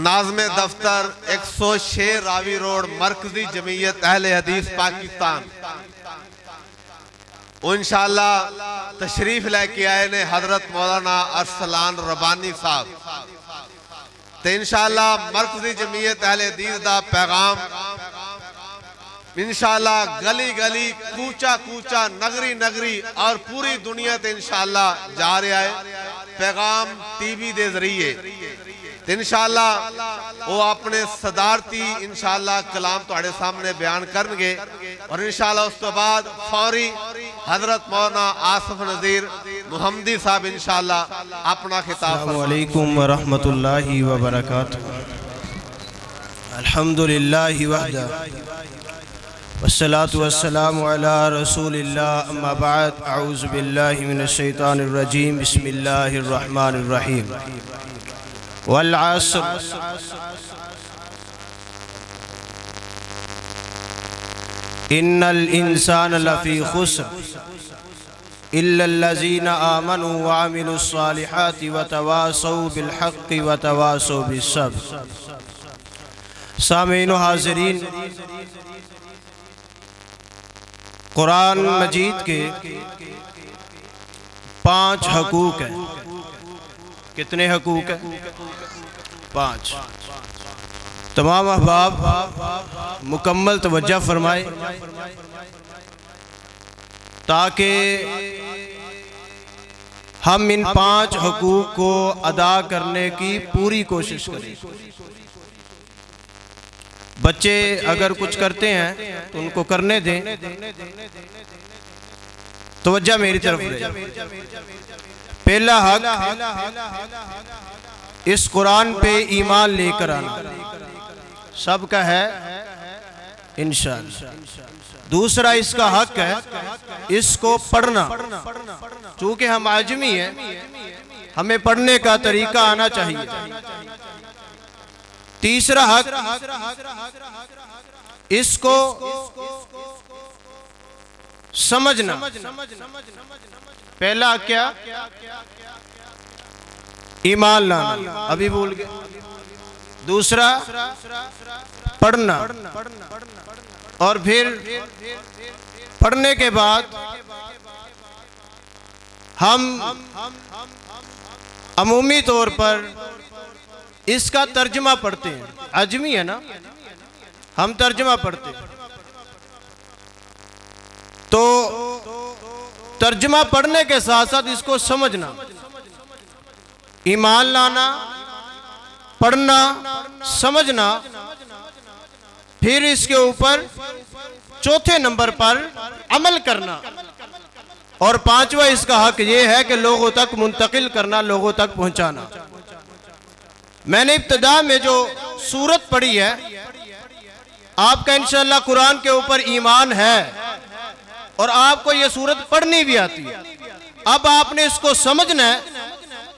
नाज़्म दफ्तर 106 रावी रोड मरकजी जमीयत अहले हदीस पाकिस्तान इंशाअल्लाह तशरीफ लेके आए ने हजरत मौलाना अरसलान रबानी साहब। तो इंशाअल्लाह मरकजी जमीयत अहले हदीस दा पैगाम इंशाअल्लाह गली गली कूचा कूचा नगरी नगरी और पूरी दुनिया ते इंशाअल्लाह जा रहा है पैगाम टीवी दे जरिए। इंशाअल्लाह वो अपने सदारती इंशाअल्लाह कलाम तुहाडे सामने बयान करनगे और इंशाअल्लाह उस तो बाद फौरी हजरत मौलाना आसिफ नज़ीर मुहम्मदी साहब इंशाअल्लाह अपना खिताब। अस्सलामु अलैकुम व रहमतुल्लाहि व बरकातुहू। अल्हम्दुलिल्लाहि वहदा वस्सलातु वस्सलामु अला रसूलिल्लाह अम्मा बाद अऊज़ु बिल्लाहि मिनश शैतानिर रजीम बिस्मिल्लाहिर रहमानिर रहीम। वल अस्र इन्नल इंसान लफी खुस्र इल्लल्लज़ीना आमनु व अमिलुस सालिहाति व तवासौ बिल हक़्क़ि व तवासौ बिस सब्र। सामीन हाज़रीन, कुरान मजीद के 5 हकूक़ हैं। कितने हकूक़ हैं? 5। तमाम अहबाब मुकम्मल तवज्जो फरमाए ताकि हम इन 5 हकूक़ को अदा करने की पूरी कोशिश करें। बच्चे अगर कुछ करते हैं तो उनको करने दें, तवज्जो मेरी तरफ रहे। पहला हक इस कुरान पे ईमान लेकर आना, सबका है इंशाअल्लाह। दूसरा इसका हक है इसको पढ़ना, चूँकि हम आजमी हैं हमें पढ़ने का तरीका आना चाहिए। तीसरा हक इसको समझना। पहला क्या? ईमान लाना, अभी भूल गए। दूसरा पढ़ना, और फिर पढ़ने के बाद हम अमूमी तौर पर इसका तर्जमा पढ़ते हैं। अजमी है ना, हम तर्जमा पढ़ते हैं। तो तर्जमा पढ़ने के साथ साथ इसको समझना, ईमान लाना, पढ़ना, समझना, फिर इसके ऊपर चौथे नंबर पर अमल करना, और 5वां इसका हक ये है कि लोगों तक मुंतकिल करना, लोगों तक पहुंचाना। मैंने इब्तिदा में जो सूरत पढ़ी है, आपका इंशाअल्लाह कुरान के ऊपर ईमान है और आपको ये सूरत पढ़नी भी आती है। अब आपने इसको समझना है,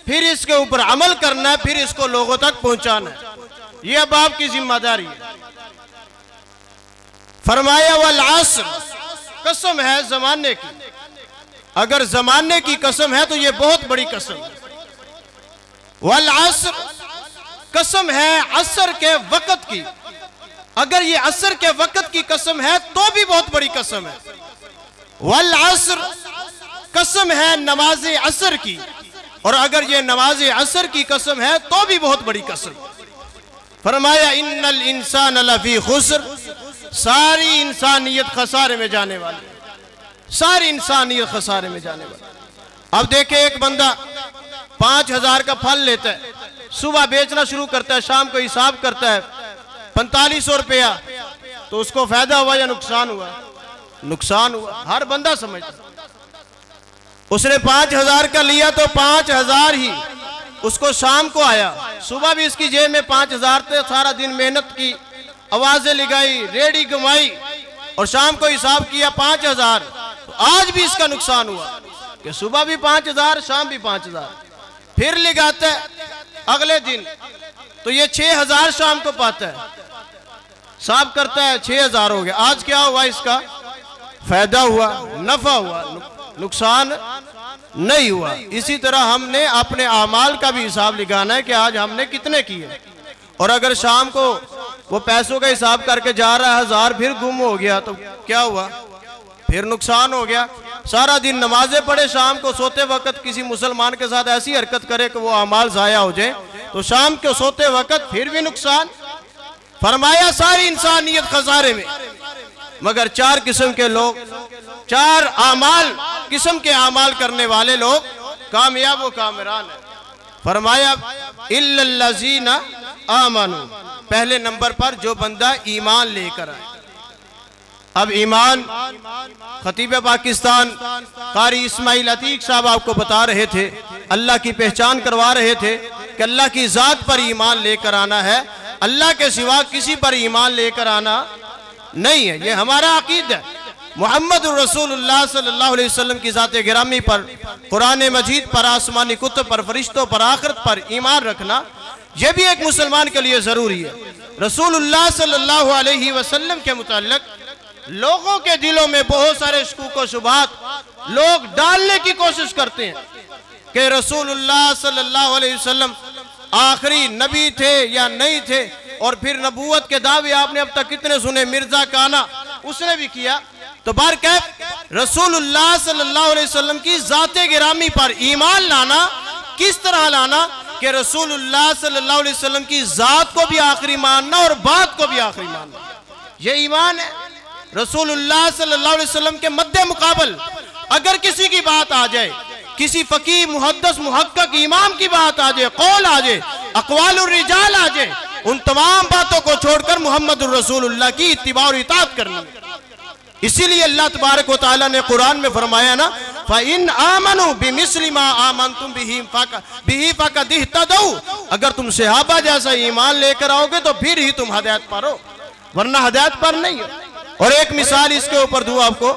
फिर इसके ऊपर अमल करना है, फिर इसको लोगों तक पहुंचाना है। ये अब आपकी जिम्मेदारी है। फरमाया वल अस्र, कसम है जमाने की। अगर जमाने की कसम है तो ये बहुत बड़ी कसम है। वल अस्र, कसम है असर के वक़्त की। अगर ये असर के वक़्त की कसम है तो भी बहुत बड़ी कसम है। वल अस्र, कसम है नमाज असर की, और अगर ये नमाज असर की कसम है तो भी बहुत बड़ी कसम। फरमाया इन्नल इंसान लफी खुस्र, सारी इंसानियत खसारे में जाने वाली, सारी इंसानियत खसारे में जाने वाली। अब देखे, एक बंदा 5000 का फल लेता है, सुबह बेचना शुरू करता है, शाम को हिसाब करता है 4500 रुपया, तो उसको फायदा हुआ या नुकसान हुआ? नुकसान हुआ। हर बंदा समझता। उसने 5000 का लिया तो 5000 ही उसको शाम को आया। सुबह भी इसकी जेब में 5000 थे, सारा दिन मेहनत की, आवाजें लगाई, रेडी घुमाई, और शाम को हिसाब किया 5000। तो आज भी इसका नुकसान हुआ कि सुबह भी 5000, शाम भी 5000। फिर लगाता है अगले दिन तो ये 6000 शाम को पाता है, हिसाब करता है 6000 हो गया। आज क्या हुआ? इसका फायदा हुआ, नफा हुआ, नुकसान नहीं हुआ। इसी तरह हमने अपने आमाल का भी हिसाब लगाना है कि आज हमने कितने किए, और अगर शाम को वो पैसों का हिसाब करके जा रहा है, 1000 फिर गुम हो गया तो क्या हुआ? फिर नुकसान हो गया। सारा दिन नमाजें पढ़े, शाम को सोते वक्त किसी मुसलमान के साथ ऐसी हरकत करे कि वो अमाल जाया हो जाए, तो शाम को सोते वक्त फिर भी नुकसान। फरमाया सारी इंसानियत खसारे में, मगर 4 किस्म के लोग, 4 किस्म के अमाल करने वाले लोग कामयाब व कामरान है। फरमाया इल्लल्लज़ीना आमनू, पहले नंबर पर जो बंदा ईमान लेकर आए। अब ईमान खतीब पाकिस्तान कारी इस्माइल अतीक साहब आपको बता रहे थे, अल्लाह की पहचान करवा रहे थे कि अल्लाह की ज़ात पर ईमान लेकर आना है, अल्लाह के सिवा किसी पर ईमान लेकर आना नहीं है। ये हमारा अकीदा है। मोहम्मद रसूलुल्लाह सल्लल्लाहु अलैहि वसल्लम की ज़ात गिरामी पर, कुरान मजीद पर, आसमानी कुतुब पर, फरिश्तों पर, आखिरत पर ईमान रखना, यह भी एक मुसलमान के लिए ज़रूरी है। रसूलुल्लाह सल्लल्लाहु अलैहि वसल्लम के मुताल्लिक़ लोगों के दिलों में बहुत सारे शकूक व शुबहात लोग डालने की कोशिश करते हैं कि रसूलुल्लाह सल्लल्लाहु अलैहि वसल्लम आखिरी नबी थे या नहीं थे, और फिर नबूवत के दावे आपने अब तक कितने सुने, मिर्जा काना उसने भी किया। तो बारकैफ रसूलुल्लाह सल्लल्लाहु अलैहि वसल्लम की ज़ाते गिरामी पर ईमान लाना, किस तरह लाना कि रसूलुल्लाह सल्लल्लाहु अलैहि वसल्लम की ज़ात को भी आखिरी मानना और बात को भी आखिरी मानना, ये ईमान है। रसूलुल्लाह सल्लल्लाहु अलैहि वसल्लम के मद्दे मुकाबल अगर किसी की बात आ जाए, किसी फकीह मुहद्दिस मुहक्किक इमाम की बात आ जाए, कौल आ जाए, अक़वालुर रिजाल आ जाए, उन तमाम बातों को छोड़कर मुहम्मदुर रसूलुल्लाह की इत्तिबा और इताअत करनी। इसीलिए अल्लाह तबारक व तआला ने कुरान में फरमाया ना, फ़इन आमनू बिमिस्लि मा आमनतुम बिही फ़क़द इह्तदऊ, अगर तुम सहाबा जैसा ईमान लेकर आओगे तो फिर ही तुम हिदायत पर हो, वरना हिदायत पर नहीं हो। और एक मिसाल इसके ऊपर दूं आपको,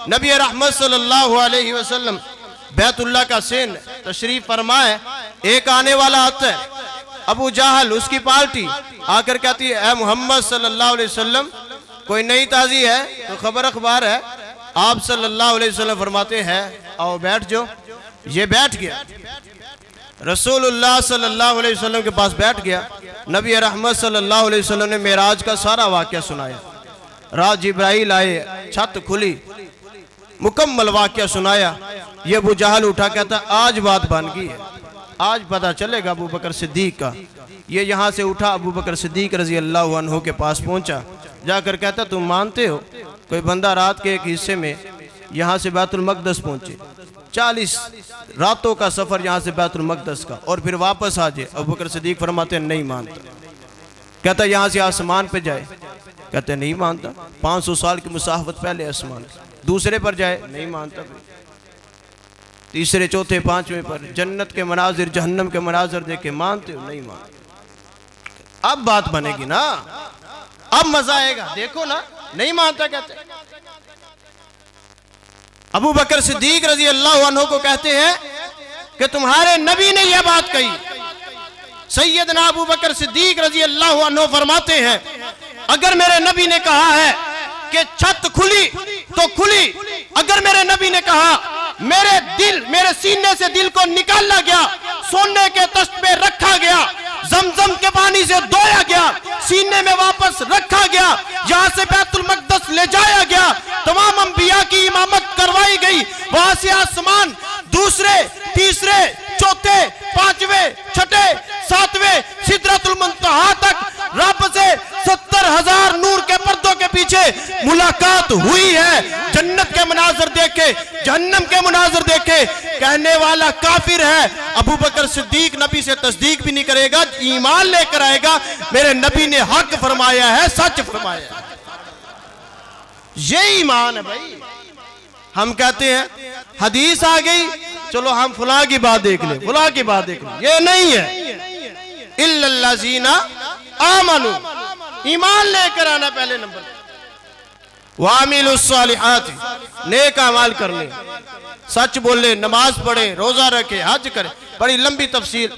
नबी रहमत सल्लल्लाहु अलैहि वसल्लम बैतुल्लाह का सेन तशरीफ फरमाए, एक आने वाला आता है, अबू जहल उसकी पार्टी आकर कहती है, मोहम्मद सल्लल्लाहु अलैहि वसल्लम कोई नई ताज़ी है तो खबर अखबार है। आप सल्लल्लाहु अलैहि वसल्लम फरमाते हैं आओ बैठ जाओ। ये बैठ गया, रसूलुल्लाह सल्लल्लाहु अलैहि वसल्लम के पास बैठ गया। नबी रहमत सल्लल्लाहु अलैहि वसल्लम ने मेराज का सारा वाक़या सुनाया। रात जिब्राइल आए, छत खुली, मुकम्मल वाक़या सुनाया। ये अबू जहल उठा, कहता आज बात बन गई है, आज पता चलेगा अबू बकर सिद्दीक का। ये यहाँ से उठा, अबू बकर सिद्दीक रजी अल्लाह अन्हु के पास पहुँचा, जाकर कहता तुम मानते हो कोई बंदा रात के एक हिस्से में यहाँ से बैतुल मक़दस पहुँचे, 40 रातों का सफ़र यहाँ से बैतुल मक़दस का, और फिर वापस आ जाए? अबू बकर सिद्दीक फरमाते नहीं मानता। कहता यहाँ से आसमान पे जाए? कहते नहीं मानता। 500 साल की मुसाफत पहले आसमान, दूसरे पर जाए? नहीं मानता। तीसरे, चौथे, 5वें पर जन्नत के मनाजिर, जहन्नम के मनाजिर देखे? मानते हो? नहीं मानते। अब बात बनेगी ना, अब मजा आएगा, देखो ना। नहीं मानता कहते। अबू बकर सिद्दीक रजी अल्लाह अन्हु को कहते हैं कि तुम्हारे नबी ने यह बात कही। सैयदना अबू बकर सिद्दीक रजी अल्लाह अन्हु फरमाते हैं अगर मेरे नबी ने कहा है कि छत खुली तो खुली, अगर मेरे नबी ने कहा मेरे सीने से दिल को निकाला गया, सोने के तख्त पे रखा गया, जमजम के पानी से धोया गया, सीने में वापस रखा गया, यहाँ से बैतुल मक़दस ले जाया गया, तमाम अंबिया की इमामत करवाई गई, वहां से आसमान दूसरे, तीसरे, चौथे, 5वें, 6ठे, 7वें सिदरतुल मुंतहा तक रब से 70,000 नूर के पर्दों के पीछे मुलाकात हुई है। जन्नत के मनाजर देखे, जहन्नम के मनाजर देखे। कहने वाला काफिर है। अबू बकर सिद्दीक नबी से तस्दीक भी नहीं करेगा, ईमान लेकर आएगा मेरे नबी ने हक फरमाया है, सच फरमाया है। ये ईमान है भाई। हम कहते हैं हदीस आ गई, चलो हम फुला की बात देख ले, फुला की बात देख ले, ये नहीं है। इल्लल्लज़ीना आमनू, ईमान लेकर आना पहले नंबर। वामिलुस्सालिहात, नेक अमाल करने, सच बोले, नमाज पढ़े, रोजा रखे, हज करे। बड़ी लंबी तफसील,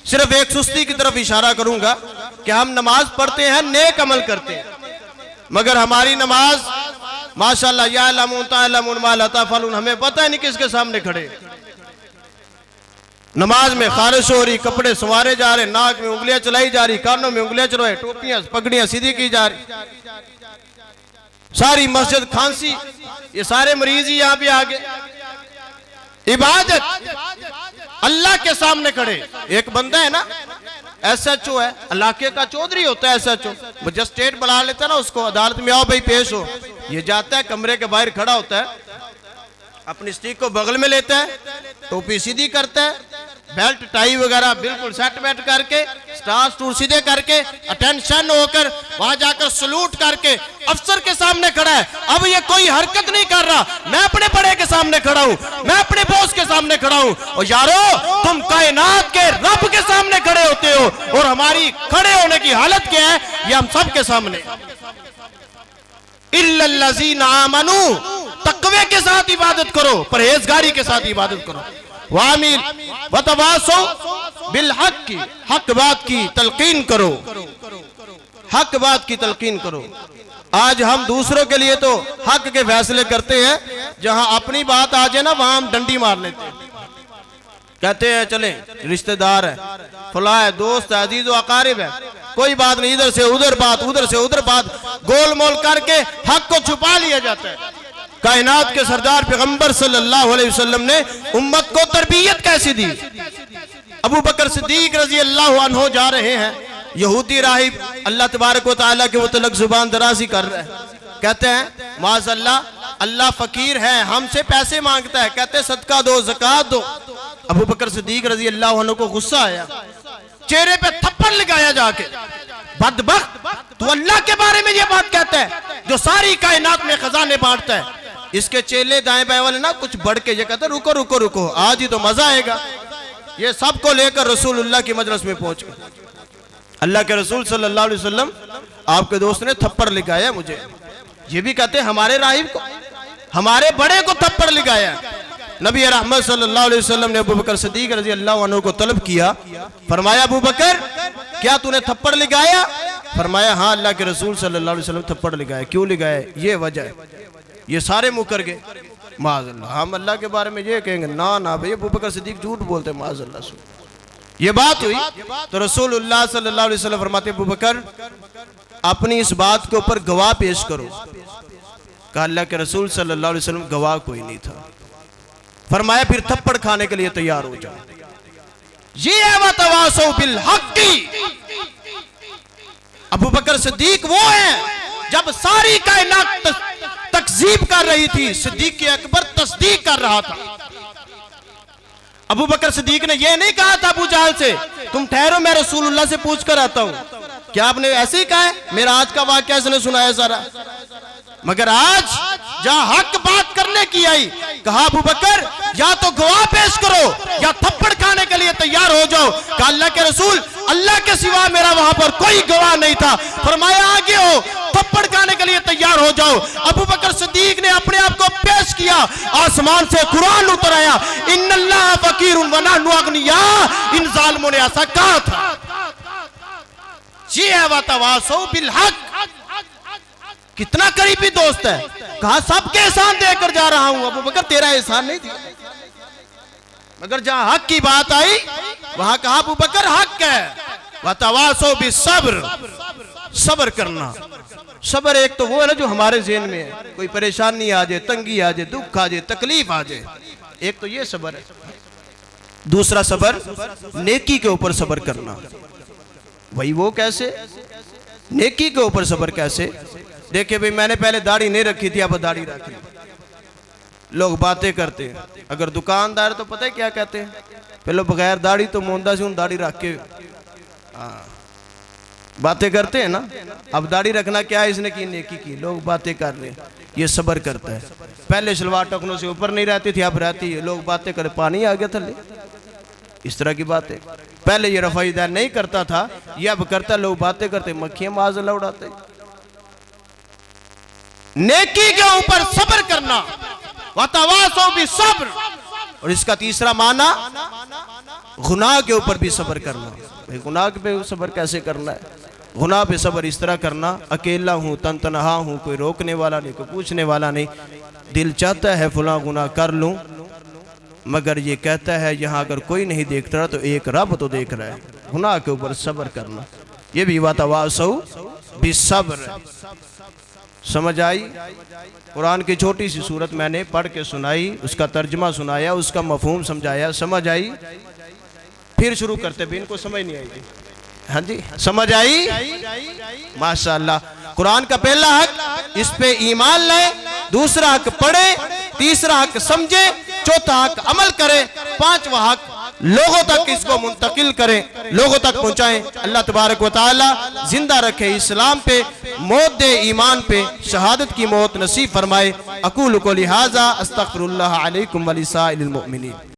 सिर्फ एक सुस्ती की तरफ इशारा करूंगा कि हम नमाज पढ़ते हैं, नेक अमल करते हैं, मगर हमारी नमाज माशाअल्लाह यालमून तालमून मा ला तफअलून, हमें पता है नहीं किसके सामने खड़े। नमाज में खारिश हो रही, कपड़े संवारे जा रहे, नाक में उंगलियां चलाई जा रही, कानों में उंगलियां चलवाए, टोपियां पगड़ियां सीधी की जा रही, सारी मस्जिद खांसी, ये सारे मरीज ही यहाँ पे आ गए। इबादत अल्लाह के सामने खड़े। एक बंदा है ना, SHO है, इलाके का चौधरी होता है SHO, मजिस्ट्रेट बुला लेता है ना उसको, अदालत में आओ भाई पेश हो। ये जाता है कमरे के बाहर खड़ा होता है, अपनी स्टिक को बगल में लेता है, टोपी सीधी करता है, बेल्ट टाई वगैरह बिल्कुल सेट बैठ करके, स्टार स्टूर सीधे करके, अटेंशन होकर वहां जाकर सलूट करके अफसर के सामने खड़ा है। अब ये कोई हरकत नहीं कर रहा, मैं अपने बड़े के सामने खड़ा हूं, मैं अपने बॉस के सामने खड़ा हूं। और यारो तुम कायनात के रब के सामने खड़े होते हो, और हमारी खड़े होने की हालत क्या है, ये हम सब के सामने। इल्लल्लज़ीना आमनू, तकवे के साथ इबादत करो, परहेजगारी के साथ इबादत करो। वामिल वतवासो बिल हक की, हक बात की तलकीन करो, हक बात की तलकीन करो। आज हम दूसरों के लिए तो हक के फैसले करते हैं, जहां अपनी बात आ जाए ना वहां हम डंडी मार लेते हैं, कहते हैं चले रिश्तेदार है, फला है, दोस्त है, अजीज व अकारिब है, कोई बात नहीं, इधर से उधर बात, उधर से उधर बात, गोल मोल करके हक को छुपा लिया जाता है। कायनात के सरदार पैगंबर सल्लल्लाहु अलैहि वसल्लम ने उम्मत को तरबियत कैसी दी। अबू बकर सिद्दीक रजी अल्लाह अन्हो जा रहे हैं, यहूदी राहिब अल्लाह तबारक व तआला के मुतल्लिक जुबान दराजी कर रहे हैं, कहते हैं माज़अल्लाह, अल्लाह फकीर है, हमसे पैसे मांगता है, कहते हैं सदका दो, ज़कात दो। अबू बकर सिद्दीक रजी अल्लाह अन्हो को गुस्सा आया, चेहरे पे थप्पड़ लगाया जाके, बदबख्त तू अल्लाह के बारे में ये बात कहता है जो सारी कायनात में खजाने बांटता है। इसके चेले दाएं बाएं वाले ना कुछ बढ़ के ये कहते हैं रुको रुको रुको, आज ही तो मजा आएगा। ये सबको लेकर रसूलुल्लाह की मजलिस में पहुंच गए। अल्लाह के रसूल सल्लल्लाहु अलैहि वसल्लम, आपके दोस्त ने थप्पड़ लगाया मुझे। ये भी कहते हैं हमारे राहिब को, हमारे बड़े को थप्पड़ लगाया। नबी रहमत सल्लल्लाहु अलैहि वसल्लम ने अबू बकर सिद्दीक रज़ी अल्लाह अन्हु को तलब किया, फरमाया अबू बकर क्या तूने थप्पड़ लगाया? फरमाया हाँ अल्लाह के रसूल सल्लल्लाहु अलैहि वसल्लम थप्पड़ लगाया। क्यों लगाया? ये वजह है। ये सारे मुकर गए, माज़अल्लाह हम अल्लाह के बारे में ये कहेंगे, ना ना भाई अबू बकर सिद्दीक झूठ बोलते, माज़अल्लाह। ये बात हुई तो रसूलुल्लाह सल्लल्लाहु अलैहि वसल्लम फरमाते अबू बकर अपनी इस बात के ऊपर गवाह पेश करो। कहा अल्लाह के रसूल सल्लल्लाहु अलैहि वसल्लम गवाह कोई नहीं था। फरमाया फिर थप्पड़ खाने के लिए तैयार हो जाओ। ये है वतवासो बिल हक़्क़ी। अबू बकर सिद्दीक वो है जब सारी कायनात तकजीब कर रही थी, सिद्दीक अकबर तस्दीक कर रहा था। अबू बकर सिद्दीक ने यह नहीं कहा था अबू जहल से तुम ठहरो मैं रसूलुल्लाह से पूछ कर आता हूं। क्या आपने ऐसे ही कहा है? मेरा आज का वाकया इसने सुनाया सारा। मगर आज जहां हक बात करने की आई, कहा अबू बकर या तो गवाह पेश करो या थप्पड़ खाने के लिए तैयार हो जाओ। कहा अल्लाह के रसूल अल्लाह के सिवा मेरा वहां पर कोई गवाह नहीं था। फरमाया आगे हो, थप्पड़ खाने के लिए तैयार हो जाओ। अबू बकर सिद्दीक ने अपने आप को पेश किया, आसमान से कुरान उतर आया, इन्नल्लाह फकीरुन व नहनु अगनिया। इन जालिमों ने ऐसा कहा था। ये है वतवासो बिल हक़। कितना करीबी दोस्त है। कहा सबके एहसान देकर जा रहा हूं। अबू बकर तेरा एहसान नहीं दिया, मगर जहां हक की बात आई वहां कहा अबू बकर हक है। वतवासो बिस्सब्र, सब्र करना। सब्र एक तो वो है ना जो हमारे ज़हन में है, कोई परेशानी आ जाए, तंगी आ जाए, दुख आ जाए, तकलीफ आ जाए, एक तो ये सब्र है। दूसरा सब्र नेकी के ऊपर सब्र करना। भाई वो कैसे? नेकी के ऊपर सब्र कैसे? देखिए भाई मैंने पहले दाढ़ी नहीं रखी थी, अब दाढ़ी रख ली। लोग बातें करते हैं, अगर दुकानदार तो पता है क्या कहते हैं, पहले बगैर दाढ़ी तो मोंदा से दाढ़ी रख के बातें करते हैं ना। अब दाढ़ी रखना क्या है, इसने की नेकी की, लोग बातें कर रहे हैं, ये सब्र करता है। पहले सलवार टखनों से ऊपर नहीं रहती थी, अब रहती है, लोग बातें कर, पानी आ गया थल्ले, इस तरह की बातें। पहले ये रफ़ाईदार नहीं करता था, ये अब करता, लोग बातें करते, मक्खियां माज़अल्लाह उड़ाते। नेकी के ऊपर सब्र करना, वतवासो बिस्सब्र। और इसका तीसरा माना गुनाह के ऊपर भी सब्र करना। भाई गुनाह पे सब्र कैसे करना है? गुनाह पे सब्र इस तरह करना, अकेला हूँ, तनतनहा हूँ, कोई रोकने वाला नहीं, कोई पूछने वाला नहीं, दिल चाहता है फलां गुनाह कर लूं, मगर ये कहता है यहाँ अगर कोई नहीं देख रहा तो एक रब तो देख रहा है। गुनाह के ऊपर सब्र करना, ये भी वातवासौ बिस्सब्र। समझ आई? कुरान की छोटी सी सूरत मैंने पढ़ के सुनाई, उसका तर्जमा सुनाया, उसका मफहूम समझाया। समझ आई? फिर शुरू करते भी, इनको समझ नहीं आएगी। हाँ जी, समझ आई? माशाअल्लाह। कुरान का पहला हक इस पे ईमान लाए, दूसरा हक पढ़े, तीसरा हक समझे, चौथा हक अमल करे, पांचवा हक लोगों तक इसको मुंतकिल करें, लोगों तक पहुंचाएं। अल्लाह तबारक व तआला जिंदा रखे इस्लाम पे, मौत दे ईमान पे, शहादत की मौत नसीब फरमाए। अकूलु क़ौली हाज़ा अस्तग़फिरुल्लाह अलैकुम व लिसाइरिल मुमिनीन।